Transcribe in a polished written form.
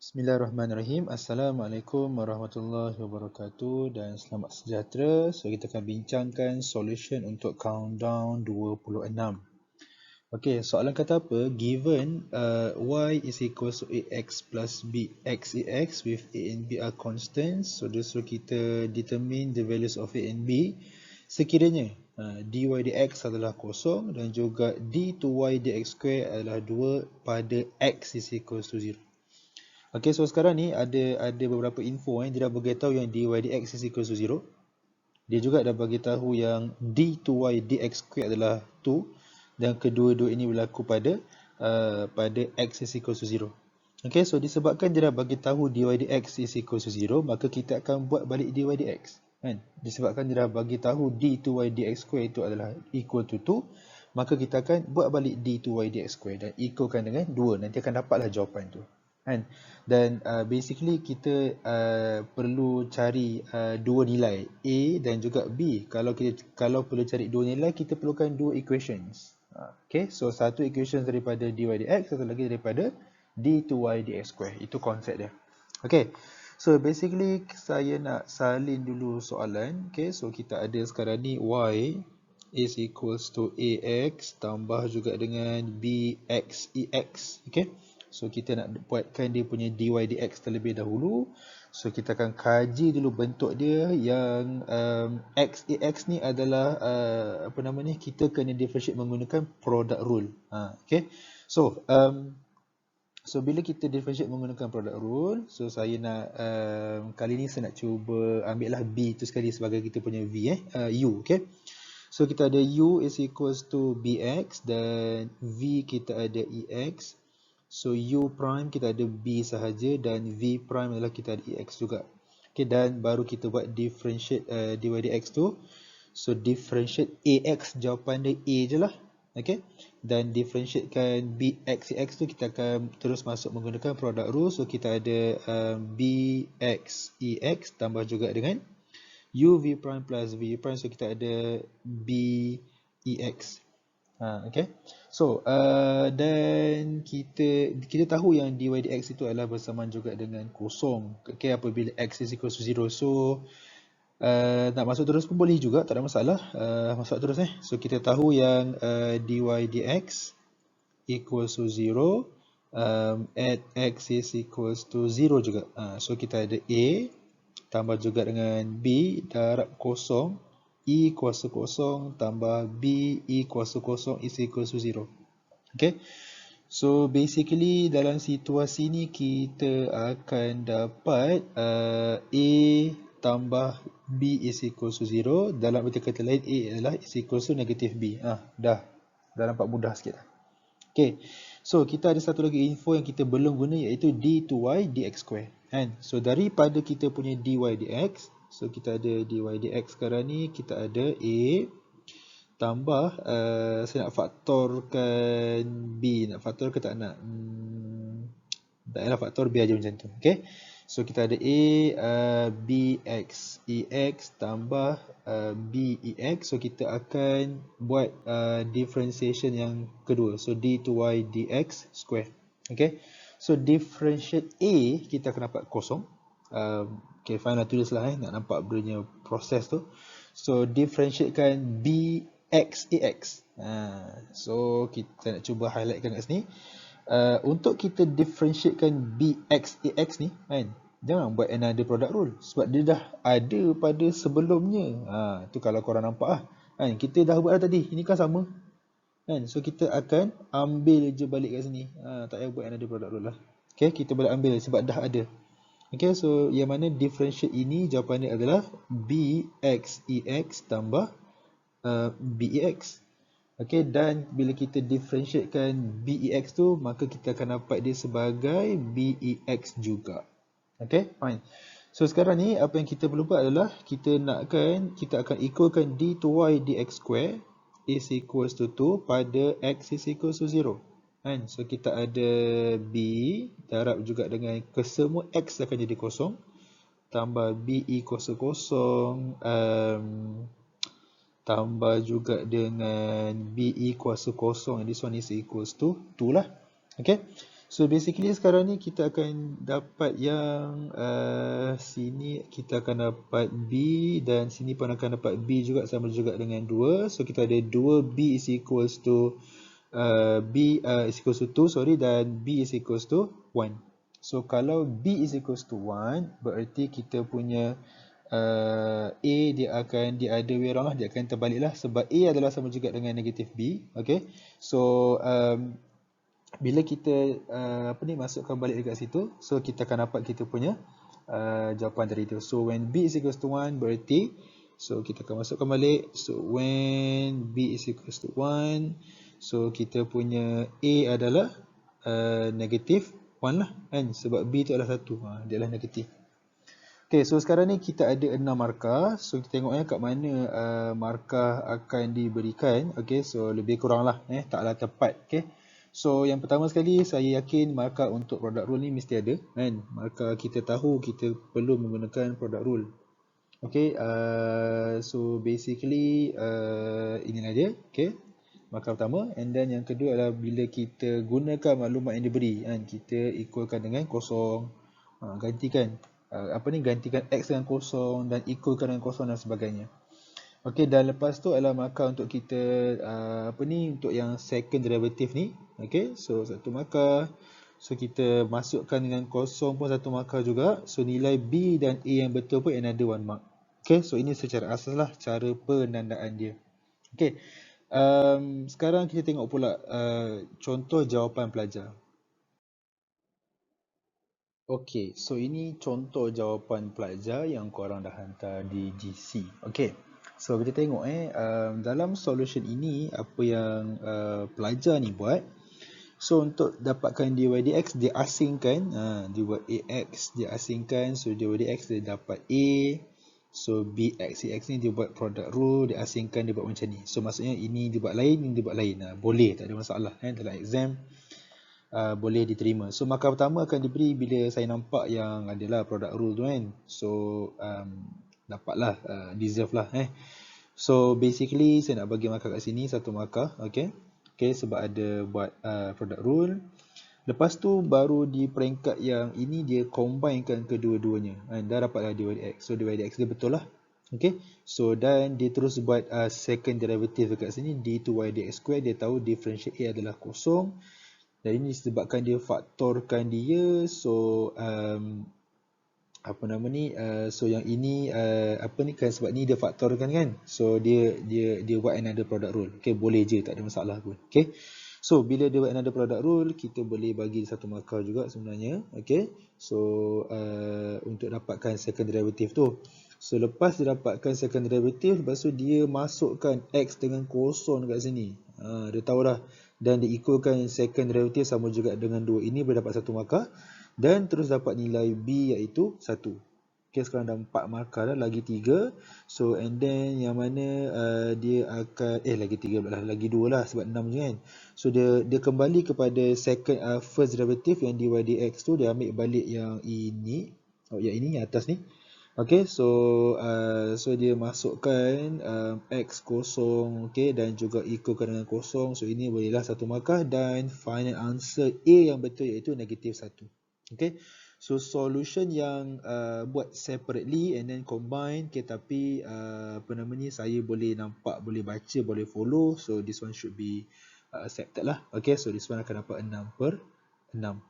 Bismillahirrahmanirrahim. Assalamualaikum warahmatullahi wabarakatuh dan selamat sejahtera. So kita akan bincangkan solution untuk countdown 26. Okey, soalan kata apa? Given y is equals to ax plus b x ax with a and b are constants. So dia suruh kita determine the values of a and b. Sekiranya dy dx adalah kosong dan juga d to y dx square adalah 2 pada x is equals to 0. Okay, so sekarang ni ada beberapa info dia dah beritahu yang dy dx is equal to 0. Dia juga dah bagi tahu yang d to y dx square adalah 2 dan kedua-dua ini berlaku pada x is equal to 0. Okay, so disebabkan dia dah bagi tahu dy dx is equal to 0, maka kita akan buat balik dy dx. Kan? Disebabkan dia dah bagi tahu d to y dx square itu adalah equal to 2, maka kita akan buat balik d to y dx square dan equalkan dengan 2. Nanti akan dapatlah jawapan tu. Kan? Dan basically kita perlu cari dua nilai A dan juga B. Kalau perlu cari dua nilai, kita perlukan dua equations. Okay, so satu equation daripada dy dx, satu lagi daripada d to y dx square. Itu konsep dia. Okay, so basically saya nak salin dulu soalan. Okay, so kita ada sekarang ni y is equals to ax tambah juga dengan bx ex. Okay, so kita nak buatkan dia punya dy dx terlebih dahulu. So kita akan kaji dulu bentuk dia yang x ax ni adalah apa nama ni, kita kena differentiate menggunakan product rule. Okay, so bila kita differentiate menggunakan product rule, so saya nak kali ni saya nak cuba ambil lah b tu sekali sebagai kita punya v u. Okay, so kita ada u is equals to bx dan v kita ada ex. So u prime kita ada b sahaja dan v prime adalah kita ada ex juga. Okay, dan baru kita buat differentiate dy dx tu. So differentiate ax, jawapan dia a je lah. Okay, dan differentiatekan bx ex tu kita akan terus masuk menggunakan product rule. So kita ada bx ex tambah juga dengan u v prime plus v prime. So kita ada b ex. Okay, so dan kita tahu yang dy dx itu adalah bersamaan juga dengan kosong. Okay, apabila x is equal to 0. So nak masuk terus pun boleh juga, tak ada masalah. Masuk terus So kita tahu yang dy dx equals to 0 at x is equals to 0 juga. So kita ada a tambah juga dengan b darab kosong e kuasa kosong tambah b e kuasa kosong is equals to 0. Okay, so basically dalam situasi ni kita akan dapat a tambah b is equals to 0. Dalam arti kata lain, a adalah is equals to negative b. Dah nampak mudah sikit lah. Okay, so kita ada satu lagi info yang kita belum guna, iaitu d to y dx square. So daripada kita punya dy dx, so kita ada dy dx sekarang ni, kita ada a tambah saya nak faktorkan b. Nak faktor ke tak nak? Tak payahlah faktor, biar je macam tu. Okay, so kita ada a bx ex tambah b ex. So kita akan buat differentiation yang kedua. So d to y dx square. Okay, so differentiate a, kita akan dapat kosong. Okay, fine lah, tulislah nak nampak punya proses tu. So differentiatekan bx ax. So kita nak cuba highlightkan kat sini. Untuk kita differentiatekan bx ax ni kan, jangan buat another product rule sebab dia dah ada pada sebelumnya. Tu kalau korang nampak lah kan, kita dah buat dah tadi, ini kan sama kan. So kita akan ambil je balik kat sini. Tak payah buat another product rule lah. Okay, kita boleh ambil sebab dah ada. Okay, so yang mana differentiate ini, jawapan dia adalah bx ex tambah bex. Okay, dan bila kita differentiatekan bex tu, maka kita akan dapat dia sebagai bex juga. Okay, fine. So sekarang ni apa yang kita perlu buat adalah kita akan equalkan d to y dx square is equals to 2 pada x is equals to 0. So kita ada b darab juga dengan kesemua x akan jadi kosong tambah b e kuasa kosong tambah juga dengan b e kuasa kosong, and this one is equals to 2 lah. Okay, So basically sekarang ni kita akan dapat yang sini kita akan dapat B dan sini pun akan dapat B juga, sama juga dengan 2. So kita ada 2B is equals to B is equals to 2, sorry, dan B is equals to 1. So kalau B is equals to 1, bererti kita punya A dia akan the other way around lah, dia akan terbalik lah, sebab A adalah sama juga dengan negatif B. Okay, so bila kita masukkan balik dekat situ, so kita akan dapat kita punya jawapan dari itu. So when B is equals to 1, berarti so kita akan masukkan balik. So when B is equals to 1, so kita punya A adalah negatif 1 lah kan, sebab B tu adalah 1, dia adalah negatif. Okay, so sekarang ni kita ada 6 markah. So kita tengok kat mana markah akan diberikan. Okay, so lebih kurang lah taklah tepat. Okay, so yang pertama sekali saya yakin markah untuk product rule ni mesti ada kan. Markah kita tahu kita perlu menggunakan product rule. Okay, so basically inilah dia. Okay, markah pertama. And then yang kedua adalah bila kita gunakan maklumat yang diberi kan, kita equalkan dengan kosong, gantikan gantikan X dengan kosong dan equalkan dengan kosong dan sebagainya. Okey, dan lepas tu adalah markah untuk kita untuk yang second derivative ni. Okey, so satu markah. So kita masukkan dengan kosong pun satu markah juga. So nilai B dan A yang betul pun another one mark. Okey, so ini secara asas lah cara penandaan dia. Okey, sekarang kita tengok pula contoh jawapan pelajar. Okey, so ini contoh jawapan pelajar yang korang dah hantar di GC. Okey, so kita tengok dalam solution ini apa yang pelajar ni buat. So untuk dapatkan dy dx dia asingkan, dia buat ax dia asingkan, so dy dx dia dapat a. So bx cx ni dia buat product rule, dia asingkan, dia buat macam ni. So maksudnya ini dia buat lain, ini dia buat lain. Boleh, tak ada masalah dalam exam. Boleh diterima. So markah pertama akan diberi bila saya nampak yang adalah product rule tu kan. So dapatlah, deserve lah So basically saya nak bagi markah kat sini satu markah. Okay, sebab ada buat product rule. Lepas tu baru di peringkat yang ini dia combinekan kedua-duanya dah dapatlah dy dx. So dy dx dia betul lah. Okay, so dan dia terus buat second derivative dekat sini, d2y dx square. Dia tahu differentiate a adalah kosong. Dan ini disebabkan dia faktorkan dia. So so yang ini kan sebab ni dia faktorkan kan. So dia buat another product rule. Okay, boleh je, tak ada masalah pun. Okay, so bila dia buat another product rule, kita boleh bagi satu markah juga sebenarnya. Okay, so untuk dapatkan second derivative tu. So lepas dia dapatkan second derivative, lepas tu dia masukkan x dengan kosong dekat sini. Dia tahu dah. Dan dia equalkan second derivative sama juga dengan 2. Ini boleh dapat satu markah. Dan terus dapat nilai B iaitu 1. Okay, sekarang dah 4 markah dah, lagi 3. So and then yang mana dia akan lagi 3 pula lah, lagi 2 lah sebab 6 je kan. So dia kembali kepada second first derivative yang dy dx tu, dia ambil balik yang ini. Yang ini yang atas ni. Okay, so dia masukkan x kosong, okay, dan juga equalkan dengan kosong. So ini bolehlah satu markah dan final answer A yang betul iaitu negatif 1. Okay, so solution yang buat separately and then combine, okay, tapi saya boleh nampak, boleh baca, boleh follow. So this one should be accepted lah. Okay, so this one akan dapat 6/6.